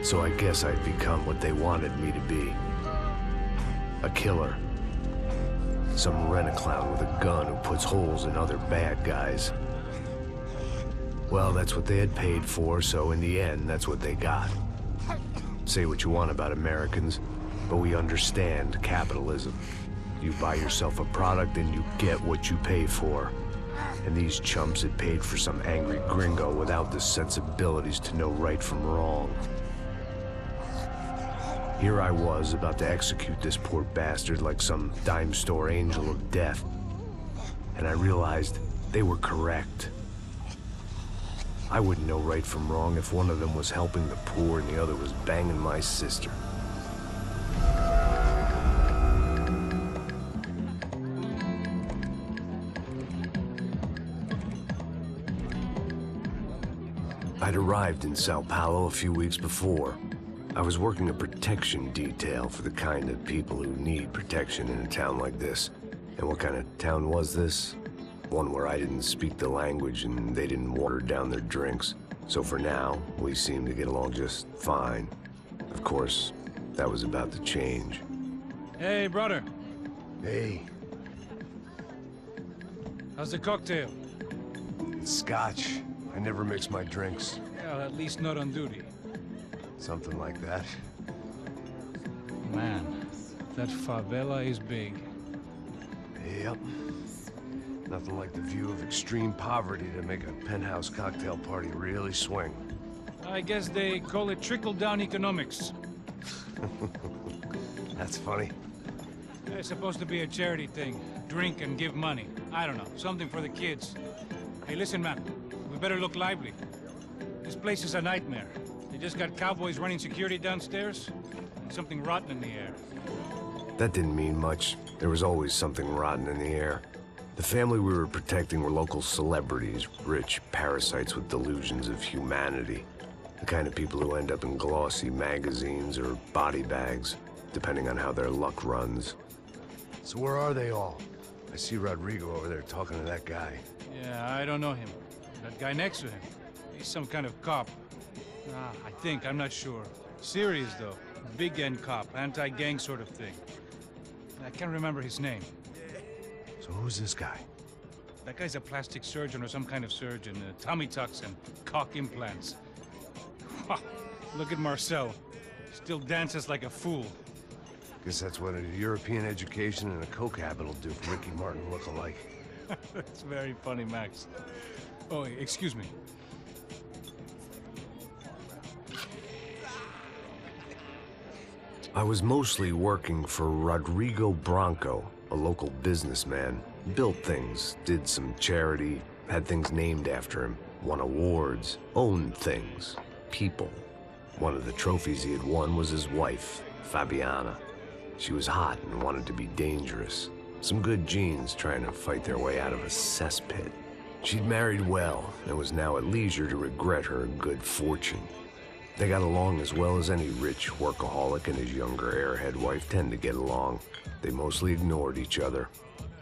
So I guess I'd become what they wanted me to be. A killer. Some rent-a-clown with a gun who puts holes in other bad guys. Well, that's what they had paid for, so in the end, that's what they got. Say what you want about Americans, but we understand capitalism. You buy yourself a product and you get what you pay for. And these chumps had paid for some angry gringo without the sensibilities to know right from wrong. Here I was, about to execute this poor bastard like some dime store angel of death. And I realized they were correct. I wouldn't know right from wrong if one of them was helping the poor and the other was banging my sister. I'd arrived in Sao Paulo a few weeks before. I was working a protection detail for the kind of people who need protection in a town like this. And what kind of town was this? One where I didn't speak the language and they didn't water down their drinks. So for now, we seemed to get along just fine. Of course, that was about to change. Hey, brother. Hey. How's the cocktail? It's scotch. I never mix my drinks. Well, at least not on duty. Something like that. Man, that favela is big. Yep. Nothing like the view of extreme poverty to make a penthouse cocktail party really swing. I guess they call it trickle-down economics. That's funny. It's supposed to be a charity thing. Drink and give money. I don't know, something for the kids. Hey, listen, man. We better look lively. This place is a nightmare. They just got cowboys running security downstairs, and something rotten in the air. That didn't mean much. There was always something rotten in the air. The family we were protecting were local celebrities, rich parasites with delusions of humanity. The kind of people who end up in glossy magazines or body bags, depending on how their luck runs. So where are they all? I see Rodrigo over there talking to that guy. Yeah, I don't know him. That guy next to him. He's some kind of cop. I think, I'm not sure. Serious, though. Big-end cop, anti-gang sort of thing. I can't remember his name. So who's this guy? That guy's a plastic surgeon or some kind of surgeon. Tummy tucks and cock implants. Look at Marcel. Still dances like a fool. Guess that's what a European education and a coke habit will do for Ricky Martin look-alike. That's very funny, Max. Oh, excuse me. I was mostly working for Rodrigo Branco, a local businessman. Built things, did some charity, had things named after him, won awards, owned things, people. One of the trophies he had won was his wife, Fabiana. She was hot and wanted to be dangerous. Some good genes trying to fight their way out of a cesspit. She'd married well and was now at leisure to regret her good fortune. They got along as well as any rich workaholic and his younger airhead wife tend to get along. They mostly ignored each other.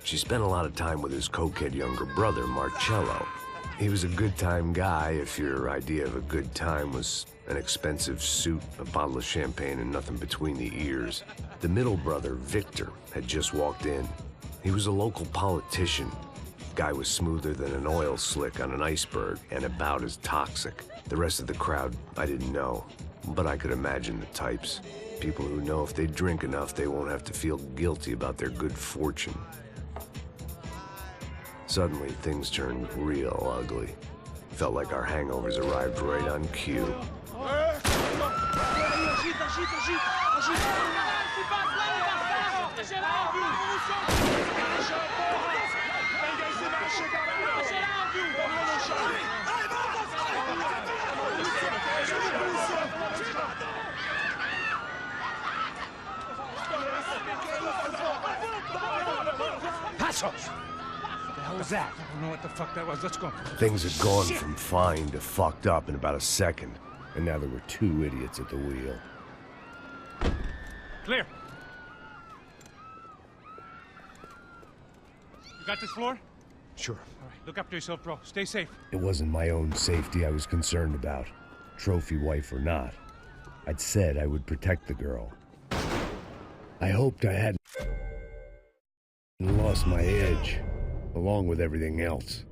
She spent a lot of time with his cokehead younger brother, Marcello. He was a good-time guy if your idea of a good time was an expensive suit, a bottle of champagne, and nothing between the ears. The middle brother, Victor, had just walked in. He was a local politician. Guy was smoother than an oil slick on an iceberg and about as toxic. The rest of the crowd, I didn't know, but I could imagine the types. People who know if they drink enough, they won't have to feel guilty about their good fortune. Suddenly, things turned real ugly. Felt like our hangovers arrived right on cue. Passos! What the hell was that? I don't know what the fuck that was. Let's go. Things had gone from fine to fucked up in about a second, and now there were two idiots at the wheel. Clear. You got this floor? Sure. All right, look after yourself, bro. Stay safe. It wasn't my own safety I was concerned about, trophy wife or not. I'd said I would protect the girl. I hoped I hadn't lost my edge, along with everything else.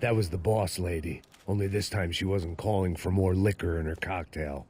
That was the boss lady, only this time she wasn't calling for more liquor in her cocktail.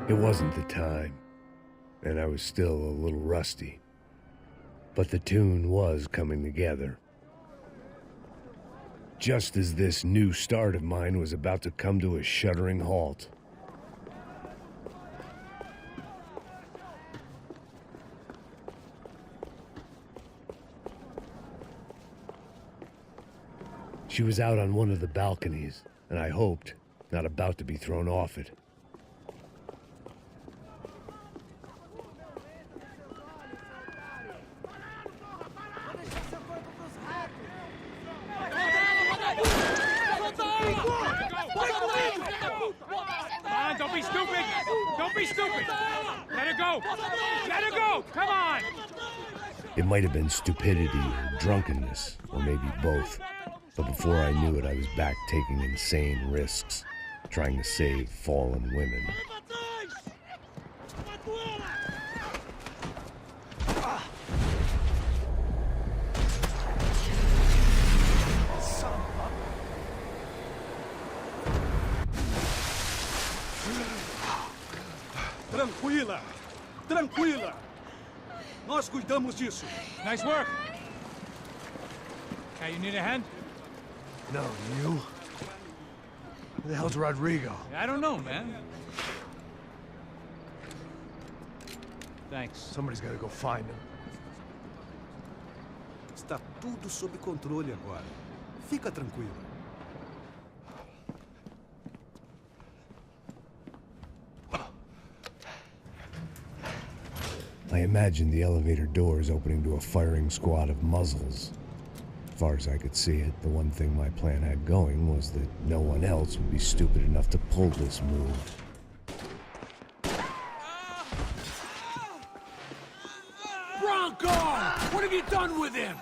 It wasn't the time, and I was still a little rusty. But the tune was coming together. Just as this new start of mine was about to come to a shuddering halt. She was out on one of the balconies, and I hoped, not about to be thrown off it. Don't be stupid! Don't be stupid! Let her go! Let her go! Come on! It might have been stupidity or drunkenness, or maybe both. But before I knew it, I was back taking insane risks, trying to save fallen women. Tranquila! Tranquila! Nós cuidamos disso. Nice work! Hey, you need a hand? No, you? Who the hell's Rodrigo? I don't know, man. Thanks. Somebody's gotta go find him. Está tudo sob controle agora. Fica tranquilo. I imagined the elevator doors opening to a firing squad of muzzles. As far as I could see it, the one thing my plan had going was that no one else would be stupid enough to pull this move. be done with him!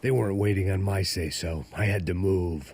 They weren't waiting on my say-so. I had to move.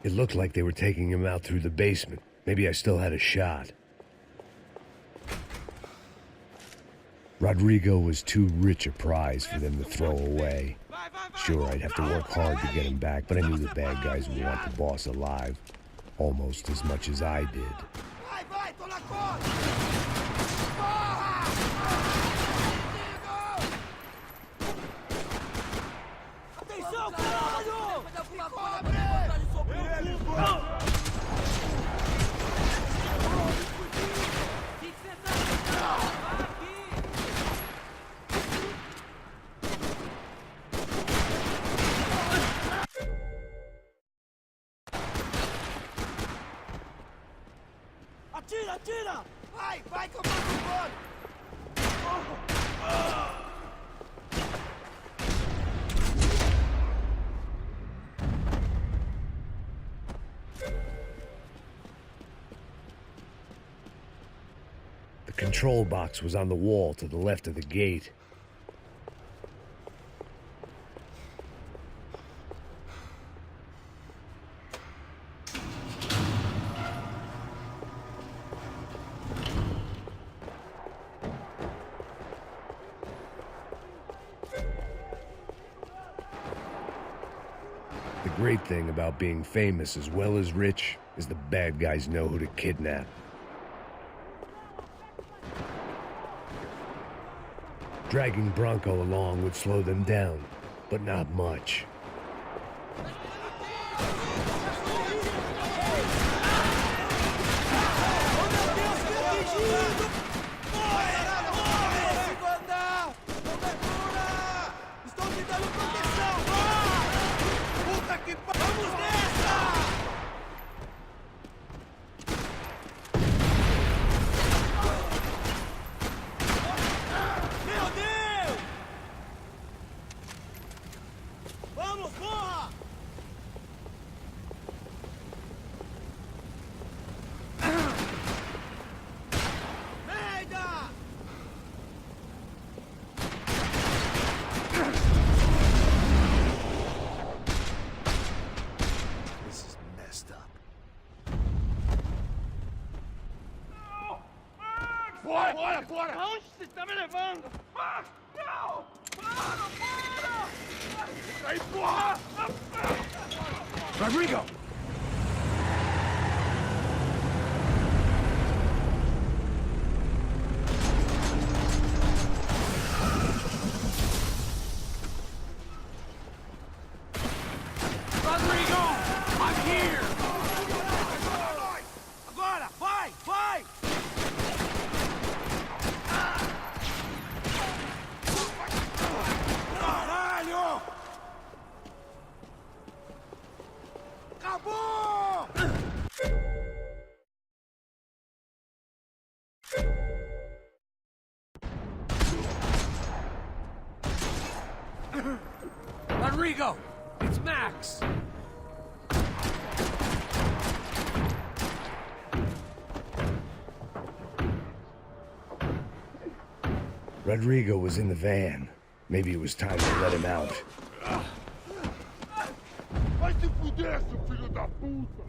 It looked like they were taking him out through the basement. Maybe I still had a shot. Rodrigo was too rich a prize for them to throw away. Sure, I'd have to work hard to get him back, but I knew the bad guys would want the boss alive. Almost as much as I did. Atira, atira! Vai, vai que eu mato o bode! The control box was on the wall to the left of the gate. The great thing about being famous as well as rich is the bad guys know who to kidnap. Dragging Bronco along would slow them down, but not much. Bora, bora, bora! Aonde você está me levando? Ah, não! Para, para! Aí, porra! Rodrigo! Rodrigo! I'm here! Agora! Vai! Vai! Caralho! Acabou! Rodrigo! It's Max! Rodrigo was in the van. Maybe it was time to let him out. Vai se fuder, seu filho da puta!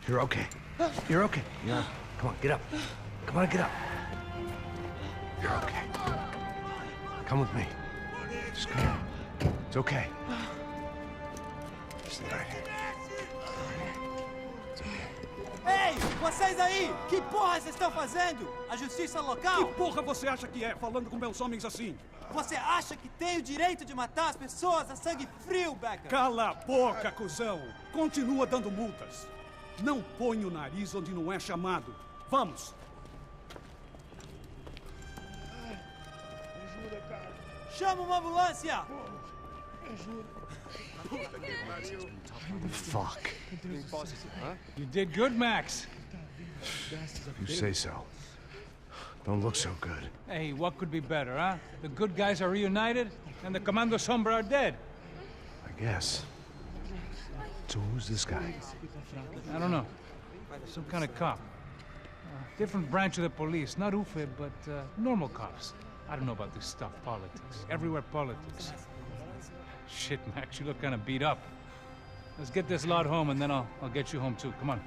You're okay. You're okay. Yeah. Come on, get up. Come on, get up. You're okay. Come with me. Just come on. It's okay. Just right here. It's okay. Ei, vocês aí! Que porra vocês estão fazendo? A justiça local? Que porra você acha que é, falando com meus homens assim? Você acha que tem o direito de matar as pessoas a sangue frio, Becker? Cala a boca, cuzão! Continua dando multas. Não põe o nariz onde não é chamado. Vamos! Chama uma ambulância! Fuck. You did good, Max. You say so. Don't look so good. Hey, what could be better, huh? The good guys are reunited, and the Commando Sombra are dead. I guess. So who's this guy? I don't know. Some kind of cop. Different branch of the police. Not UFE, but normal cops. I don't know about this stuff, politics. Everywhere politics. Shit, Max, you look kind of beat up. Let's get this lot home, and then I'll get you home too. Come on.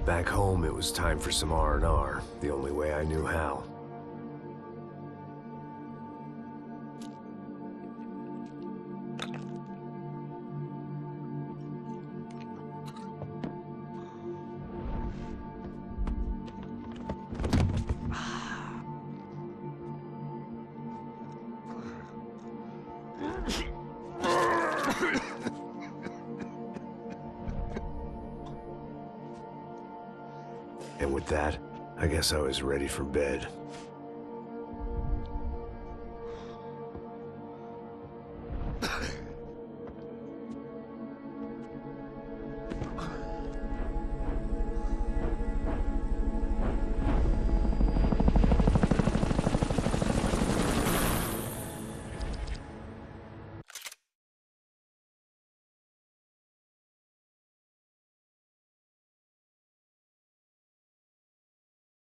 Back home, it was time for some R&R, the only way I knew how. And with that, I guess I was ready for bed.